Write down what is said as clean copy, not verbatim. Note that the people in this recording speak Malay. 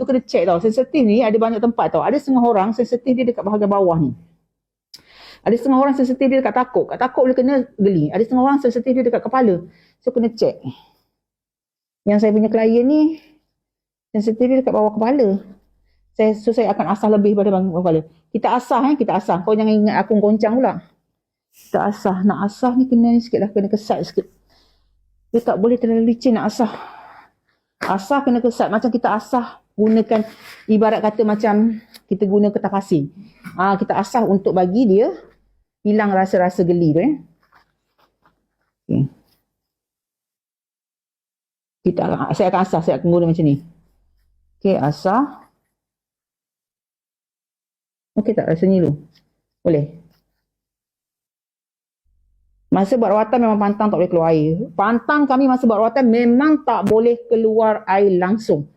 Tu kena check tau. Sensitif ni ada banyak tempat tau. Ada setengah orang sensitif dia dekat bahagian bawah ni. Ada setengah orang sensitif dia dekat takuk. Kat takuk boleh kena geli. Ada setengah orang sensitif dia dekat kepala. So kena check. Yang saya punya klien ni sensitif dia dekat bawah kepala. Saya akan asah lebih pada bawah kepala. Kita asah. Kau jangan ingat aku goncang pula. Kita asah. Nak asah ni kena ni sikit lah. Kena kesat sikit. Dia tak boleh terlalu licin nak asah. Asah kena kesat. Macam kita asah gunakan, ibarat kata macam kita guna kertas pasir. Kita asah untuk bagi dia hilang rasa-rasa geli tu. Okay. Saya akan asah. Saya akan guna macam ni. Okay, asah. Okey tak rasanya dulu? Boleh. Masa buat rawatan memang pantang tak boleh keluar air. Pantang kami masa buat rawatan memang tak boleh keluar air langsung.